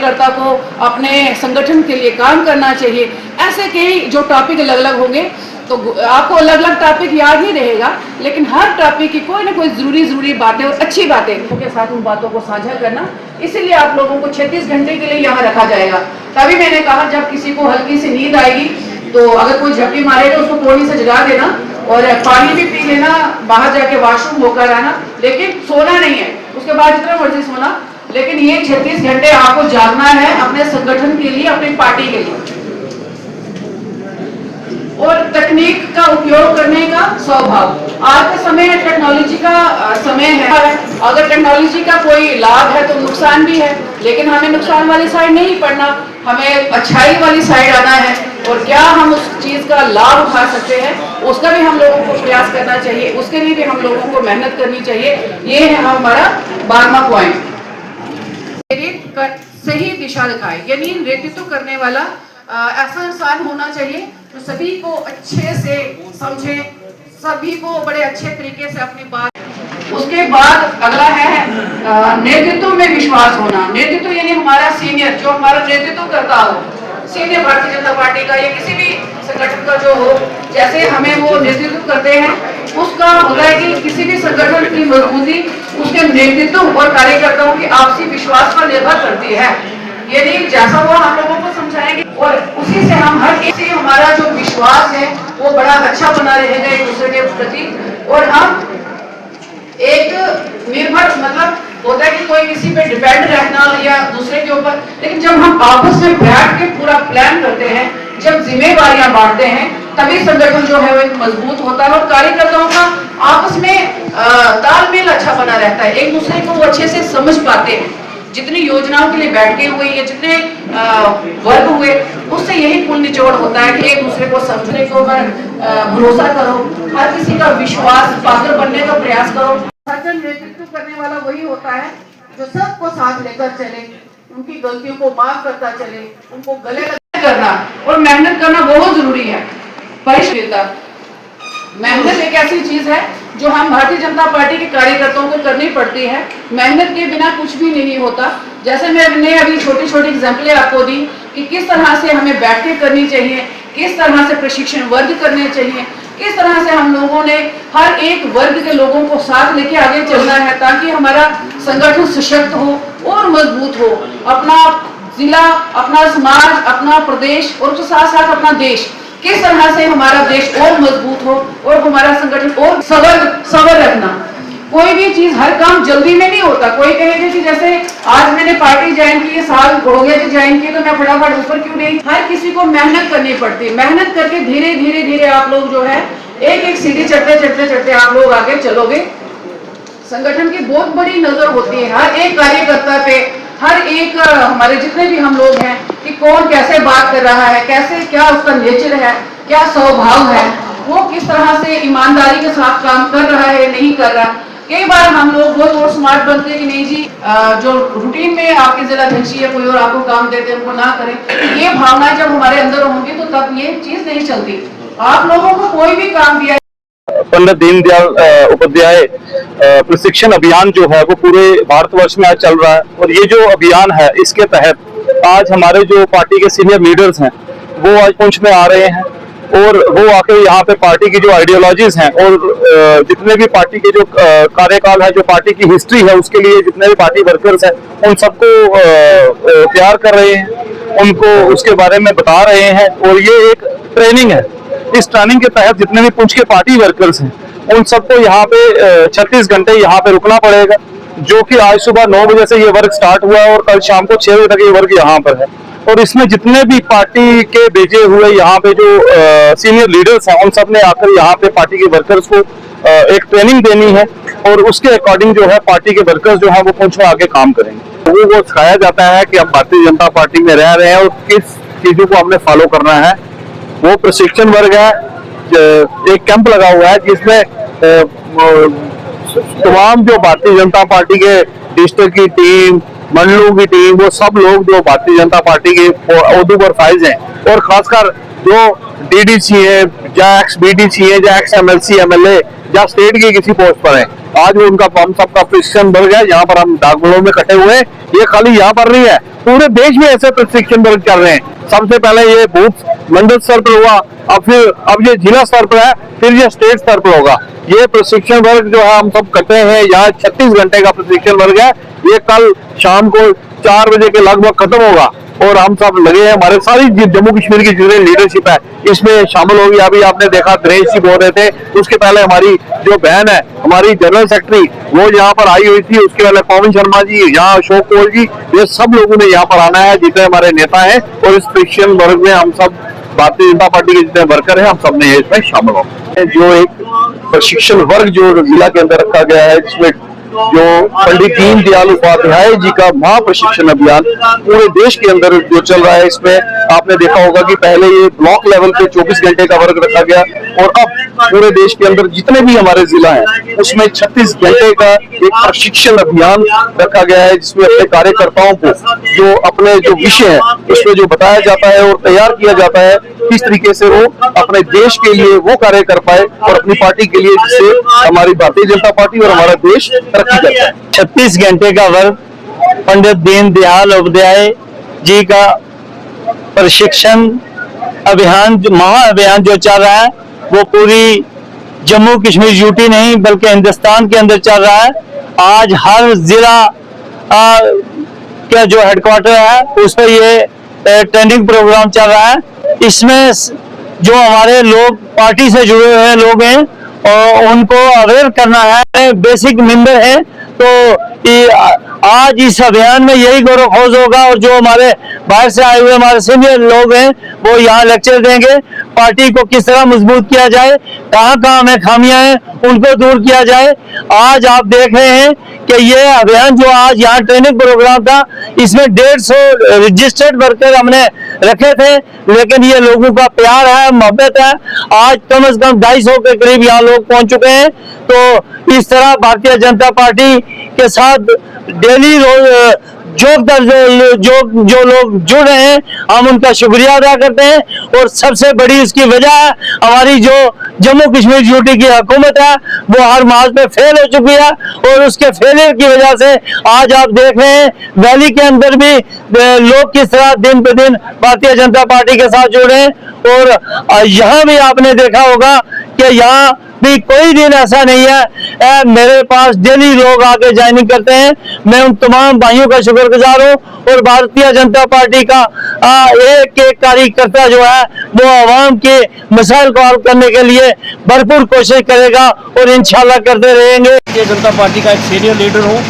कार्यकर्ता को अपने संगठन के लिए काम करना चाहिए। ऐसे कई जो टॉपिक अलग अलग होंगे, तो आपको अलग अलग टॉपिक याद नहीं रहेगा, लेकिन हर टॉपिक की कोई ना कोई जरूरी बातें और अच्छी बातें के साथ उन बातों को साझा करना, इसीलिए आप लोगों को 36 घंटे के लिए यहाँ रखा जाएगा। तभी मैंने कहा जब किसी को हल्की सी नींद आएगी तो अगर कोई झपकी मारेगा उसको कोनी से जगा देना और पानी भी पी लेना, बाहर जाके वॉशरूम होकर आना, लेकिन सोना नहीं है। उसके बाद जितना मर्जी सोना, लेकिन ये 36 घंटे आपको जागना है अपने संगठन के लिए, अपनी पार्टी के लिए। और तकनीक का उपयोग करने का स्वभाव, आज का समय टेक्नोलॉजी का समय है। अगर टेक्नोलॉजी का कोई लाभ है तो नुकसान भी है, लेकिन हमें नुकसान वाली साइड नहीं पढ़ना, हमें अच्छाई वाली साइड आना है। और क्या हम उस चीज का लाभ उठा सकते हैं, उसका भी हम लोगों को प्रयास करना चाहिए, उसके लिए भी हम लोगों को मेहनत करनी चाहिए। ये है हमारा 12वां पॉइंट, सही दिशा दिखाए, यानी नेतृत्व करने वाला ऐसा इंसान होना चाहिए जो सभी को अच्छे से समझे, सभी को बड़े अच्छे तरीके से अपनी बात। उसके बाद अगला है नेतृत्व में विश्वास होना। नेतृत्व यानी हमारा सीनियर, जो हमारा नेतृत्व करता हो, सीनियर भारतीय जनता पार्टी का या किसी भी संगठन का जो हो, जैसे हमें वो नेतृत्व करते हैं, उसका होता है कि किसी भी संगठन की मजबूती उसके नेतृत्व और कार्यकर्ताओं के आपसी विश्वास पर निर्भर करती है। यदि जैसा वो हम लोगों को समझाएंगे और उसी से हम हर एक से हमारा जो विश्वास है वो बड़ा अच्छा बना रहेगा एक दूसरे के प्रति। और हम एक निर्भर, मतलब होता है कि कोई किसी पे डिपेंड रहना या दूसरे के ऊपर, लेकिन जब हम आपस में बैठ के पूरा प्लान करते हैं, जब जिम्मेवारियां बांटते हैं, तभी संगठन जो है वो एक मजबूत होता है और कार्यकर्ताओं का आपस में तालमेल अच्छा बना रहता है, एक दूसरे को वो अच्छे से समझ पाते हैं। जितनी योजनाओं के लिए बैठके हुए या जितने वर्ग हुए, उससे यही कुल निचोड़ होता है कि एक दूसरे को समझने को भरोसा करो, हर किसी का विश्वास पात्र बनने का प्रयास करो। सचल नेतृत्व करने वाला वही होता है जो सबको साथ लेकर चले, उनकी गलतियों को माफ करता चले, उनको गले लगा करना और मेहनत करना बहुत जरूरी है। परिश्रम, मेहनत एक ऐसी चीज है जो हम भारतीय जनता पार्टी के कार्यकर्ताओं को करनी पड़ती है। मेहनत के बिना कुछ भी नहीं होता। जैसे मैंने अभी छोटी छोटी एग्जाम्पलें आपको दी कि किस तरह से हमें बैठकें करनी चाहिए, किस तरह से प्रशिक्षण वर्ग करने चाहिए, किस तरह से हम लोगों ने हर एक वर्ग के लोगों को साथ लेके आगे चलना है ताकि हमारा संगठन सशक्त हो और मजबूत हो। अपना जिला, अपना समाज, अपना प्रदेश और उसके साथ साथ अपना देश, किस तरह से हमारा देश और मजबूत हो और हमारा संगठन और सबर रखना। कोई भी चीज, हर काम जल्दी में नहीं होता। कोई कहेगा कि जैसे आज मैंने पार्टी ज्वाइन की, साल हो गया जो ज्वाइन की, तो मैं फटाफट ऊपर क्यों नहीं। हर किसी को मेहनत करनी पड़ती है। मेहनत करके धीरे धीरे धीरे आप लोग जो है एक एक सीढ़ी चढ़ते चढ़ते चढ़ते आप लोग आगे चलोगे। संगठन की बहुत बड़ी नजर होती है हर एक कार्यकर्ता पे, हर एक हमारे जितने भी हम लोग हैं कि कौन कैसे बात कर रहा है, कैसे क्या उसका नेचर है, क्या स्वभाव है, वो किस तरह से ईमानदारी के साथ काम कर रहा है नहीं कर रहा। कई बार हम लोग बहुत और स्मार्ट बनते हैं कि नहीं जी, जो रूटीन में आपके जिला अध्यक्ष या कोई और आपको काम देते हैं उनको ना करें। ये भावनाएं जब हमारे अंदर होंगी तो तब ये चीज नहीं चलती। आप लोगों को कोई भी काम दिया, पंडित दीनदयाल उपाध्याय प्रशिक्षण अभियान जो है वो पूरे भारतवर्ष में आज चल रहा है। और ये जो अभियान है, इसके तहत आज हमारे जो पार्टी के सीनियर लीडर्स हैं वो आज पुंछ में आ रहे हैं और वो आके यहाँ पे पार्टी की जो आइडियोलॉजीज हैं और जितने भी पार्टी के जो कार्यकाल है, जो पार्टी की हिस्ट्री है, उसके लिए जितने भी पार्टी वर्कर्स हैं उन सबको तैयार कर रहे हैं, उनको उसके बारे में बता रहे हैं। और ये एक ट्रेनिंग है। इस ट्रेनिंग के तहत जितने भी पुंछ के पार्टी वर्कर्स हैं उन सबको यहाँ पे 36 घंटे यहाँ पे रुकना पड़ेगा, जो कि आज सुबह 9 बजे से ये वर्क स्टार्ट हुआ है और कल शाम को 6 बजे तक ये वर्क यहाँ पर है। और इसमें जितने भी पार्टी के भेजे हुए यहाँ पे जो सीनियर लीडर्स हैं उन सब ने आकर यहाँ पे पार्टी के वर्कर्स को एक ट्रेनिंग देनी है और उसके अकॉर्डिंग जो है पार्टी के वर्कर्स जो है वो पुंछ में आके काम करेंगे। वो सिखाया जाता है कि हम भारतीय जनता पार्टी में रह रहे हैं और किस चीजों को हमने फॉलो करना है। वो प्रशिक्षण वर्ग है, एक कैंप लगा हुआ है जिसमें तमाम जो भारतीय जनता पार्टी के डिस्ट्रिक्ट की टीम, मंडलों की टीम, वो सब लोग जो भारतीय जनता पार्टी के ओहदों पर फाइज हैं और खासकर जो डीडीसी है या एक्स बीडीसी है या एक्स एमएलसी एमएलए या स्टेट की किसी पोस्ट पर है, आज वो उनका हम सबका प्रशिक्षण बढ़ गया। यहाँ पर हम डाकबंगलों में इकट्ठे हुए, ये खाली यहाँ पर नहीं है, पूरे देश में ऐसे प्रशिक्षण वर्ग चल रहे हैं। सबसे पहले ये बूथ मंडल स्तर पर हुआ, अब ये जिला स्तर पर है, फिर ये स्टेट स्तर पर होगा। ये प्रशिक्षण वर्ग जो है हम सब करते हैं, यहाँ 36 घंटे का प्रशिक्षण वर्ग है। ये कल शाम को 4 बजे के लगभग खत्म होगा और हम सब लगे हैं, हमारे सारी जम्मू कश्मीर की जितनी लीडरशिप है इसमें शामिल होगी। अभी आपने देखा दिनेश जी बोल रहे थे, उसके पहले हमारी जो बहन है, हमारी जनरल सेक्रेटरी, वो यहाँ पर आई हुई थी। उसके पहले पवन शर्मा जी, यहाँ अशोक कोल जी, ये सब लोगों ने यहाँ पर आना है, जितने हमारे नेता हैं। और इस प्रशिक्षण वर्ग में हम सब भारतीय जनता पार्टी के जितने वर्कर हैं, हम सब ने इसमें शामिल हो। जो एक प्रशिक्षण वर्ग जो जिला के अंदर रखा गया है, जिसमें जो पंडित दीनदयाल उपाध्याय जी का महाप्रशिक्षण अभियान पूरे देश के अंदर जो चल रहा है, इसमें आपने देखा होगा कि पहले ये ब्लॉक लेवल पे 24 घंटे का वर्ग रखा गया और अब पूरे देश के अंदर जितने भी हमारे जिला हैं उसमें 36 घंटे का एक प्रशिक्षण अभियान रखा गया है, जिसमें अपने कार्यकर्ताओं को जो अपने जो विषय है उसमें जो बताया जाता है और तैयार किया जाता है, किस तरीके से वो अपने देश के लिए वो कार्य कर पाए और अपनी पार्टी के लिए, जिससे हमारी भारतीय जनता पार्टी और हमारा देश तरक्की करता है। 36 घंटे का वर्ग पंडित दीनदयाल उपाध्याय जी का प्रशिक्षण अभियान, महाअभियान जो चल रहा है, वो पूरी जम्मू कश्मीर यूटी नहीं बल्कि हिंदुस्तान के अंदर चल रहा है। आज हर जिला का जो हेडक्वार्टर है उस पर ये ट्रेनिंग प्रोग्राम चल रहा है। इसमें जो हमारे लोग पार्टी से जुड़े हुए लोग हैं और उनको अवेयर करना है, बेसिक मेंबर है, तो आज इस अभियान में यही गौरव खोज होगा। और जो हमारे बाहर से आए हुए हमारे सीनियर लोग हैं वो यहाँ लेक्चर देंगे, पार्टी को किस तरह मजबूत किया जाए, कहाँ कहाँ हमें खामियां हैं उनको दूर किया जाए। आज आप देख रहे हैं कि ये अभियान जो आज यहाँ ट्रेनिंग प्रोग्राम था, इसमें 150 रजिस्टर्ड वर्कर हमने रखे थे, लेकिन ये लोगों का प्यार है, मोहब्बत है। आज कम से कम 250 के करीब यहाँ लोग पहुंच चुके हैं। तो इस तरह भारतीय जनता पार्टी के साथ डेली जो लोग जुड़ रहे हैं, हम उनका शुक्रिया अदा करते हैं। और सबसे बड़ी इसकी वजह है हमारी जो जम्मू कश्मीर यूटी की हुकूमत है, वो हर मार्च में फेल हो चुकी है और उसके फेलियर की वजह से आज आप देख रहे हैं वैली के अंदर भी लोग किस तरह दिन पे दिन भारतीय जनता पार्टी के साथ जुड़ रहे हैं। और यहाँ भी आपने देखा होगा कि यहाँ भी कोई दिन ऐसा नहीं है, मेरे पास डेली लोग आके ज्वाइनिंग करते हैं। मैं उन तमाम भाइयों का शुक्रगुजार हूँ और भारतीय जनता पार्टी का एक एक कार्यकर्ता जो है वो आवाम के मसाइल को हल करने के लिए भरपूर कोशिश करेगा और इंशाल्लाह करते रहेंगे। भारतीय जनता पार्टी का एक सीनियर लीडर हूँ।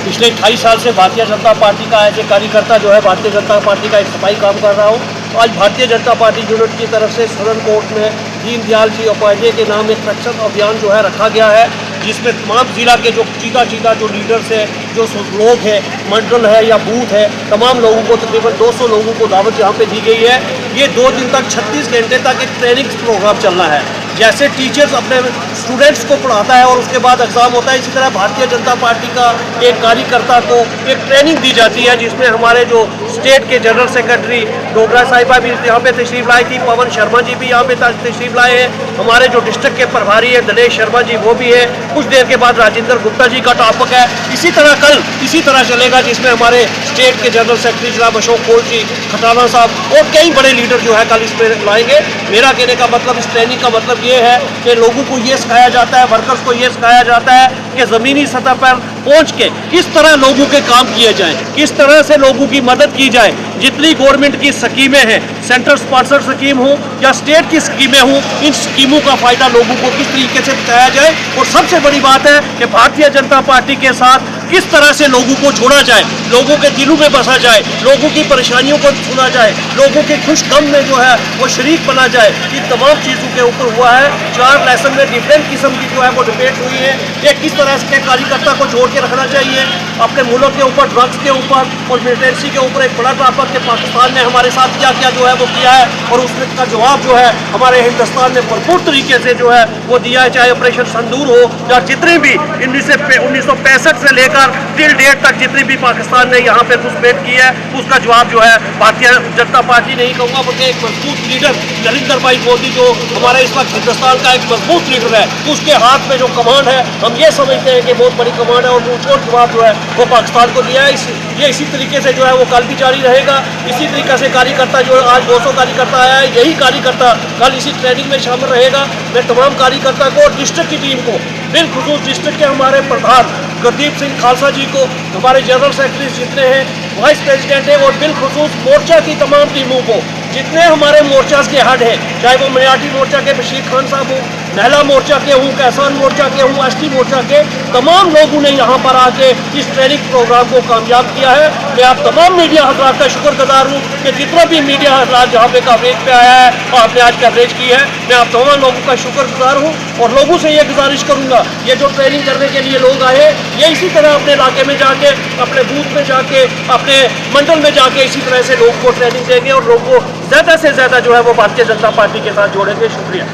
पिछले 28 साल से भारतीय जनता पार्टी का एज ए कार्यकर्ता जो है भारतीय जनता पार्टी का एक सफाई काम कर रहा हूँ। आज भारतीय जनता पार्टी यूनिट की तरफ से सदन कोर्ट में दीनदयाल जी उपाध्याय के नाम एक प्रशिक्षण अभियान जो है रखा गया है, जिसमें तमाम जिला के जो चीता जो लीडर्स हैं, जो लोग हैं, मंडल है या बूथ है, तमाम लोगों को तकरीबन 200 लोगों को दावत यहाँ पे दी गई है। ये 2 दिन तक 36 घंटे तक एक ट्रेनिंग प्रोग्राम चलना है। जैसे टीचर्स अपने स्टूडेंट्स को पढ़ाता है और उसके बाद एग्ज़ाम होता है, इसी तरह भारतीय जनता पार्टी का एक कार्यकर्ता को एक ट्रेनिंग दी जाती है, जिसमें हमारे जो स्टेट के जनरल सेक्रेटरी डोगरा साहिबा भी यहाँ पे तशरीफ लाई थी, पवन शर्मा जी भी यहाँ पे तशरीफ लाए हैं, हमारे जो डिस्ट्रिक्ट के प्रभारी हैं दिनेश शर्मा जी वो भी है, कुछ देर के बाद राजेंद्र गुप्ता जी का टॉपिक है। इसी तरह कल इसी तरह चलेगा, जिसमें हमारे स्टेट के जनरल सेक्रेटरी जनाब अशोक कोल जी, खटाना साहब और कई बड़े लीडर जो है कल इसमें लाएंगे। मेरा कहने का मतलब, इस ट्रेनिंग का मतलब ये है कि लोगों को ये सिखाया जाता है, वर्कर्स को ये सिखाया जाता है कि ज़मीनी सतह पर पहुंच के किस तरह लोगों के काम किए जाएं, किस तरह से लोगों की मदद की जाए। जितनी गवर्नमेंट की स्कीमें हैं, सेंट्रल स्पॉन्सर स्कीम हो या स्टेट की स्कीमें हो, इन स्कीमों का फ़ायदा लोगों को किस तरीके से बताया जाए। और सबसे बड़ी बात है कि भारतीय जनता पार्टी के साथ किस तरह से लोगों को जोड़ा जाए, लोगों के दिलों में बसा जाए, लोगों की परेशानियों को सुना जाए, लोगों के खुश गम में जो है वो शरीक बना जाए। इन तमाम चीज़ों के ऊपर हुआ है। 4 लेसन में डिफरेंट किस्म की जो है वो डिबेट हुई है कि किस तरह से कार्यकर्ता को जोड़ के रखना चाहिए। अपने मुल्क के ऊपर ड्रग्स के ऊपर और मिलिटेंसी के ऊपर एक बड़ा टॉपिक कि पाकिस्तान ने हमारे साथ क्या क्या जो है तो किया है और उसका जवाब जो है हमारे हिंदुस्तान ने भरपूर तरीके से जो है वो दिया है, चाहे ऑपरेशन संदूर हो या जितने भी 1965 से लेकर टिल डेट तक जितनी भी पाकिस्तान ने यहाँ पे घुसपैठ की है उसका जवाब जो है भारतीय जनता पार्टी नहीं कहूँगा बल्कि एक मजबूत लीडर नरेंद्र भाई मोदी जो हमारे इस वक्त हिंदुस्तान का एक मजबूत लीडर है, उसके हाथ में जो कमांड है हम ये समझते हैं कि बहुत बड़ी कमांड है और मुंहतोड़ जवाब जो है वो पाकिस्तान को दिया है। ये इसी तरीके से जो है वो कल भी जारी रहेगा। इसी तरीके से कार्यकर्ता जो आज 200 कार्यकर्ता आया है, यही कार्यकर्ता कल इसी ट्रेनिंग में शामिल रहेगा। मैं तमाम कार्यकर्ता को और डिस्ट्रिक्ट की टीम को, बिलखुसूस डिस्ट्रिक्ट के हमारे प्रधान गुरदीप सिंह खालसा जी को, हमारे जनरल सेक्रेटरी जितने हैं, वाइस प्रेसिडेंट है और बिलखुसूस मोर्चा की तमाम टीमों को, जितने हमारे मोर्चाज के हेड हैं, चाहे वो मियाटी मोर्चा के बशीर खान साहब हो, महिला मोर्चा के हूँ, किसान मोर्चा के हूँ, एसटी मोर्चा के, तमाम लोगों ने यहाँ पर आके इस ट्रेनिंग प्रोग्राम को कामयाब किया है। मैं आप तमाम मीडिया हजरात का शुक्रगुजार हूँ कि जितना भी मीडिया हजरात यहाँ पे कवरेज पे आया है और आपने आज कवरेज की है, मैं आप तमाम लोगों का शुक्रगुजार हूँ और लोगों से ये गुजारिश करूँगा, ये जो ट्रेनिंग करने के लिए लोग आए, ये इसी तरह अपने इलाके में जाके, अपने बूथ में जाके, अपने मंडल में जाके इसी तरह से लोगों को ट्रेनिंग देंगे और लोगों को ज़्यादा से ज़्यादा जो है वो भारतीय जनता पार्टी के साथ जोड़ेंगे। शुक्रिया।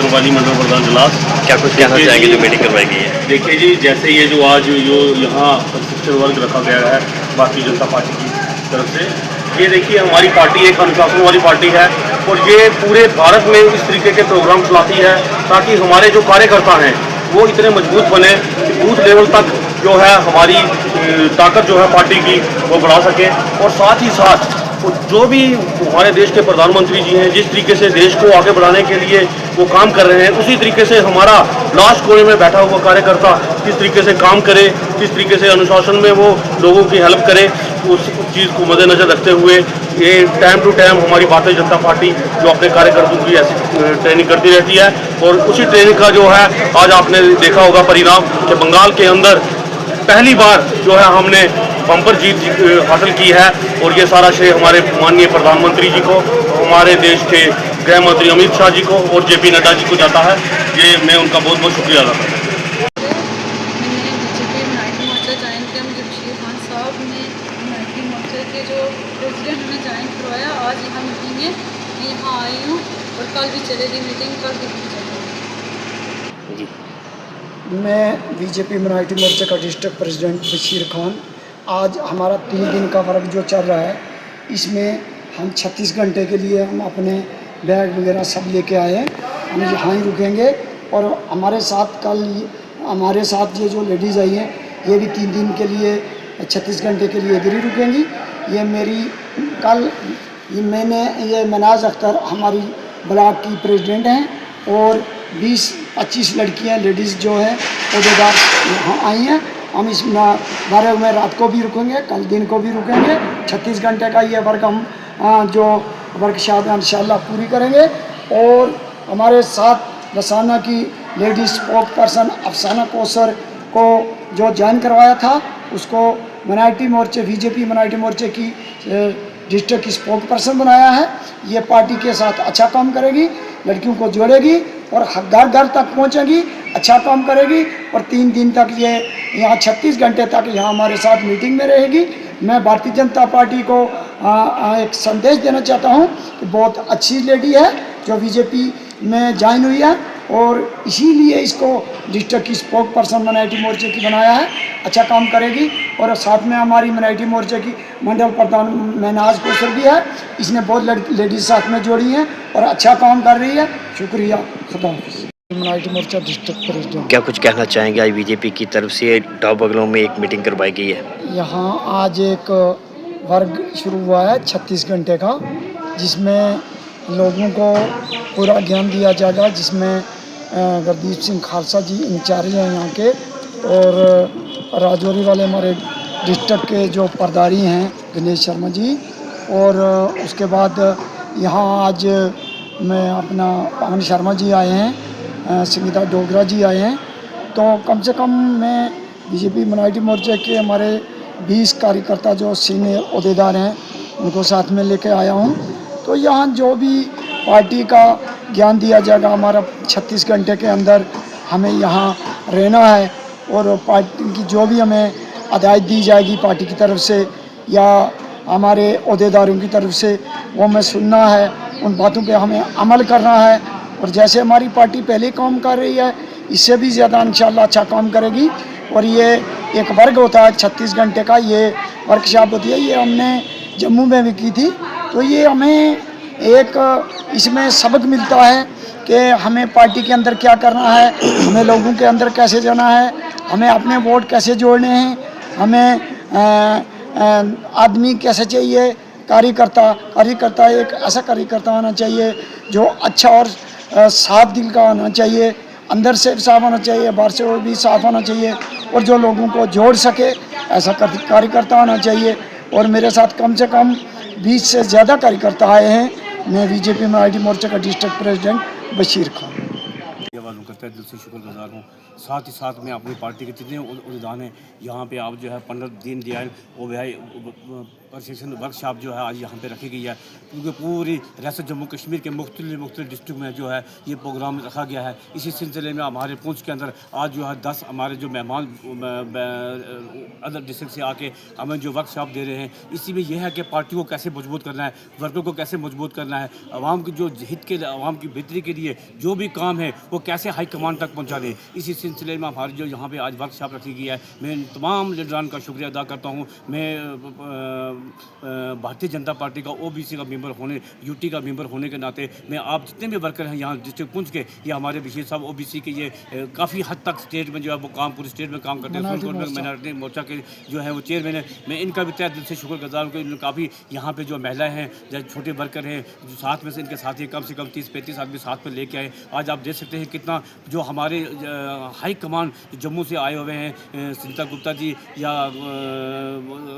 वाली मंडल प्रधान जिलास, क्या कुछ कहना चाहेंगे जो मीटिंग करवाई गई है? देखिए जी, जैसे ये जो आज जो यहाँ प्रशिक्षण वर्ग रखा गया है भारतीय जनता पार्टी की तरफ से, ये देखिए हमारी पार्टी एक अनुशासन वाली पार्टी है और ये पूरे भारत में इस तरीके के प्रोग्राम चलाती है ताकि हमारे जो कार्यकर्ता हैं वो इतने मजबूत बने कि बूथ लेवल तक जो है हमारी ताकत जो है पार्टी की वो बढ़ा सके। और साथ ही साथ जो भी हमारे देश के प्रधानमंत्री जी हैं, जिस तरीके से देश को आगे बढ़ाने के लिए वो काम कर रहे हैं, उसी तरीके से हमारा लास्ट कोने में बैठा हुआ कार्यकर्ता किस तरीके से काम करे, किस तरीके से अनुशासन में वो लोगों की हेल्प करे, उस चीज़ को मद्देनज़र रखते हुए ये टाइम टू टाइम हमारी भारतीय जनता पार्टी जो अपने कार्यकर्ताओं की ऐसी ट्रेनिंग करती रहती है। और उसी ट्रेनिंग का जो है आज आपने देखा होगा परिणाम कि बंगाल के अंदर पहली बार जो है हमने बम्पर जीत हासिल की है और ये सारा श्रेय हमारे माननीय प्रधानमंत्री जी को, हमारे देश के गृह मंत्री अमित शाह जी को और जेपी नड्डा जी को जाता है। ये मैं उनका बहुत बहुत शुक्रिया अदा करता हूँ। मैंने बीजेपी मिनाटी मोर्चा ज्वाइन किया। मुझे बशीर खान साहब ने मिनाटी मोर्चा के जो प्रेसिडेंट ने ज्वाइन करवाया। आज यहाँ मीटिंग है, मैं यहाँ आई हूँ और कल भी चलेगी मीटिंग, कल भी चलेगी। मैं बीजेपी मिनाटी मोर्चा का डिस्ट्रिक्ट प्रेसिडेंट बशीर खान। आज हमारा 3 दिन का वर्क जो चल रहा है, इसमें हम 36 घंटे के लिए हम अपने बैग वगैरह सब लेके आए हैं। हम यहाँ ही रुकेंगे और हमारे साथ कल हमारे साथ ये जो लेडीज़ आई हैं, ये भी 3 दिन के लिए 36 घंटे के लिए इधर ही रुकेंगी। ये मेरी कल ये मनाज अख्तर हमारी ब्लॉक की प्रेसिडेंट हैं और 20-25 लड़कियां लेडीज़ जो हैं अहदेदार यहाँ आई हैं। हम इस बारे में रात को भी रुकेंगे, कल दिन को भी रुकेंगे। 36 घंटे का ये वर्क हम जो वर्कशॉप इंशाल्लाह पूरी करेंगे। और हमारे साथ लसाना की लेडीज़ स्पोक पर्सन अफसाना कौसर को जो ज्वाइन करवाया था, उसको मिनाटी मोर्चे बीजेपी मिनाटी मोर्चे की डिस्ट्रिक्ट की स्पोक पर्सन बनाया है। ये पार्टी के साथ अच्छा काम करेगी, लड़कियों को जोड़ेगी और घर घर तक पहुंचेगी, अच्छा काम करेगी। और 3 दिन तक ये यहाँ 36 घंटे तक यहाँ हमारे साथ मीटिंग में रहेगी। मैं भारतीय जनता पार्टी को एक संदेश देना चाहता हूँ कि बहुत अच्छी लेडी है जो बीजेपी में ज्वाइन हुई है और इसीलिए इसको डिस्ट्रिक्ट की स्पोक पर्सन मिनाटी मोर्चे की बनाया है। अच्छा काम करेगी और साथ में हमारी मिनाटी मोर्चे की मंडल प्रधान महनाज कौसर भी है। इसने बहुत लेडीज साथ में जोड़ी हैं और अच्छा काम कर रही है। शुक्रिया, खुदा हाफिज़। मिनाटी मोर्चा डिस्ट्रिक्ट प्रेसिडेंट। क्या कुछ कहना चाहेंगे? आज बीजेपी की तरफ से टाव बगलों में एक मीटिंग करवाई गई है। यहाँ आज एक वर्ग शुरू हुआ है 36 घंटे का, जिसमें लोगों को पूरा ज्ञान दिया जाएगा, जिसमें गुरदीप सिंह खालसा जी इंचार्ज हैं यहाँ के और राजौरी वाले हमारे डिस्ट्रिक्ट के जो प्रधारी हैं गणेश शर्मा जी। और उसके बाद यहाँ आज मैं अपना पवन शर्मा जी आए हैं, संगीता डोगरा जी आए हैं। तो कम से कम मैं बीजेपी मिनाटी मोर्चे के हमारे 20 कार्यकर्ता जो सीनियर अहदेदार हैं उनको साथ में लेके आया हूँ। तो यहाँ जो भी पार्टी का ज्ञान दिया जाएगा, हमारा 36 घंटे के अंदर हमें यहाँ रहना है और पार्टी की जो भी हमें हदायत दी जाएगी पार्टी की तरफ से या हमारे अहदेदारों की तरफ से, वो हमें सुनना है, उन बातों पे हमें अमल करना है। और जैसे हमारी पार्टी पहले काम कर रही है, इससे भी ज़्यादा इंशाल्लाह अच्छा काम करेगी। और ये एक वर्ग होता है 36 घंटे का, ये वर्कशॉप होती है, ये हमने जम्मू में भी की थी। तो ये हमें एक इसमें सबक मिलता है कि हमें पार्टी के अंदर क्या करना है, हमें लोगों के अंदर कैसे जाना है, हमें अपने वोट कैसे जोड़ने हैं, हमें आदमी कैसे चाहिए, कार्यकर्ता एक ऐसा कार्यकर्ता होना चाहिए जो अच्छा और साफ दिल का होना चाहिए, अंदर से साफ होना चाहिए, बाहर से भी साफ होना चाहिए, और जो लोगों को जोड़ सके ऐसा कार्यकर्ता होना चाहिए। और मेरे साथ कम से कम 20 से ज़्यादा कार्यकर्ता आए हैं। मैं बीजेपी मिनारिटी मोर्चा का डिस्ट्रिक्ट प्रेसिडेंट बशीर खान वालों का तहे दिल से शुक्रगुजार हूँ। साथ ही साथ में अपनी पार्टी के जितने उद्यान हैं यहाँ पे आप जो है पंडित दीनदयाल प्रशिक्षण वर्कशॉप जो है आज यहाँ पे रखी गई है, क्योंकि पूरी रियासत जम्मू कश्मीर के मुख्तलिफ डिस्ट्रिक्ट में जो है ये प्रोग्राम रखा गया है। इसी सिलसिले में हमारे पुंछ के अंदर आज जो है 10 हमारे जो मेहमान अदर डिस्ट्रिक्ट से आके हमें जो वर्कशॉप दे रहे हैं, इसी में यह है कि पार्टी को कैसे मजबूत करना है, वर्गों को कैसे मजबूत करना है, आवाम की जो हित के आवाम की बेहतरी के लिए जो भी काम है वो कैसे हाई कमान तक पहुँचा दें। इसी सिलसिले में हमारी जो यहाँ पे आज वर्कशॉप रखी गई है, मैं तमाम लीडरान का शुक्रिया अदा करता हूँ। मैं भारतीय जनता पार्टी का ओबीसी का मेंबर होने, यूटी का मेंबर होने के नाते मैं आप जितने भी वर्कर हैं यहाँ डिस्ट्रिक्ट पुंछ के, ये हमारे बशीर साहब ओबीसी के ये काफ़ी हद तक स्टेट में जो है वो काम पूरे स्टेट में काम करते हैं। मिनारिटी मोर्चा के जो है वो चेयरमैन है, मैं इनका भी तहे दिल से शुक्रगुजार हूँ कि काफ़ी यहाँ पे जो महिलाएं हैं, जो छोटे वर्कर हैं, जो साथ में से इनके साथ ही कम से कम 30-35 आदमी साथ में लेके आए। आज आप देख सकते हैं कितना जो हमारे हाई कमान जम्मू से आए हुए हैं, सुनीता गुप्ता जी या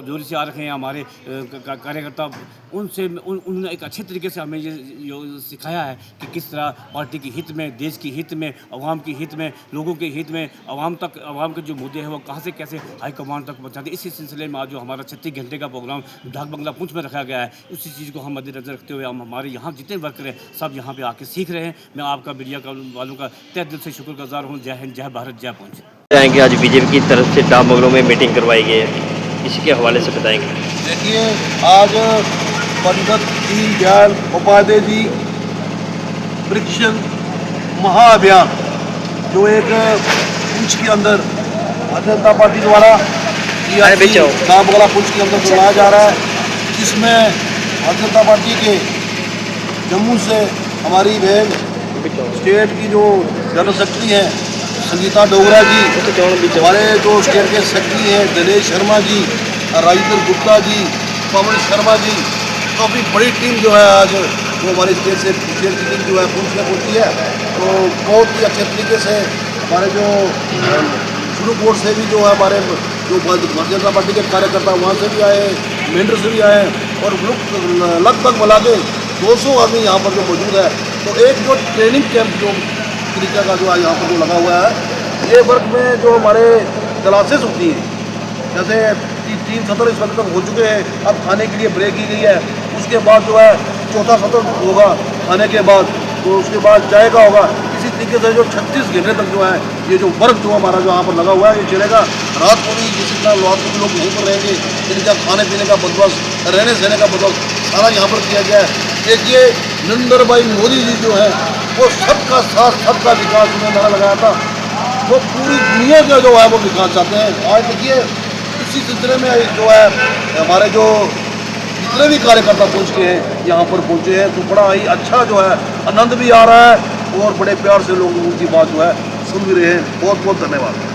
जोरी से आ रखे हैं हमारे कार्यकर्ता, उनसे उन्होंने एक अच्छे तरीके से हमें ये सिखाया है कि किस तरह पार्टी के हित में, देश के हित में, अवाम के हित में, लोगों के हित में, अवाम के जो मुद्दे हैं वो कहाँ से कैसे हाई कमान तक पहुँचाते। इसी सिलसिले में आज जो हमारा 36 घंटे का प्रोग्राम डाक बंगला पुंछ में रखा गया है, उसी चीज़ को हम मद्देनजर रखते हुए हम हमारे यहाँ जितने वर्कर हैं सब यहाँ पर आके सीख रहे हैं। मैं आपका मीडिया वालों का तहे दिल से शुक्रगुजार हूँ। जय हिंद, जय भारत, जय पुंछ। जाएंगे आज बीजेपी की तरफ से डाक बंगलों में मीटिंग करवाई गई है, इसी के हवाले से बताएंगे। देखिए, आज पंडित दीनदयाल उपाध्याय जी प्रशिक्षण महाअभियान जो एक पुंछ के अंदर भारतीय जनता पार्टी द्वारा डाक बंगला पुंछ के अंदर चलाया जा रहा है, जिसमें भारतीय जनता पार्टी के जम्मू से हमारी बहन स्टेट की जो जनरल सेक्रेटरी हैं संगीता डोगरा जी, हमारे जो स्टेट के सेक्रेटरी हैं दिनेश शर्मा जी, राजेंद्र गुप्ता जी, पवन शर्मा जी, काफ़ी बड़ी टीम जो है आज जो हमारे स्टेट की टीम जो है पुंछ में पहुंची है। तो बहुत ही अच्छे तरीके से हमारे जो शुरू कोर्ट से भी जो है हमारे जो भारतीय जनता पार्टी के कार्यकर्ता वहाँ से भी आए, मेंढर से भी आए, और लगभग मिला के 200 आदमी यहाँ पर जो मौजूद है। तो एक जो ट्रेनिंग कैंप जो तरीका का जो यहाँ पर जो लगा हुआ है, ये वर्क में जो हमारे क्लासेस होती हैं, जैसे 3 सत्र इस वक्त तक हो चुके हैं, अब खाने के लिए ब्रेक की गई है, उसके बाद जो है 4था सत्र होगा खाने के बाद, तो उसके बाद चाय का होगा। इसी तरीके से जो 36 घंटे तक जो है ये जो वर्क जो हमारा जो यहाँ पर लगा हुआ है ये चलेगा। रात को भी जिस तरह रात को भी लोग यहीं पर रहेंगे, इनका खाने पीने का बंदोबस्त, रहने सहने का बंदोबस्त सारा यहाँ पर किया गया है। देखिए, नरेंद्र भाई मोदी जी जो है वो सबका साथ सबका विकास उन्होंने नारा लगाया था, वो पूरी दुनिया का जो है वो विकास चाहते हैं। आज देखिए, इसी सिलसिले में जो है हमारे जो जितने भी कार्यकर्ता पहुँच के हैं यहाँ पर पहुँचे हैं, तो बड़ा ही अच्छा जो है आनंद भी आ रहा है, और बड़े प्यार से लोग उनकी बात जो है सुन भी रहे हैं। बहुत बहुत धन्यवाद।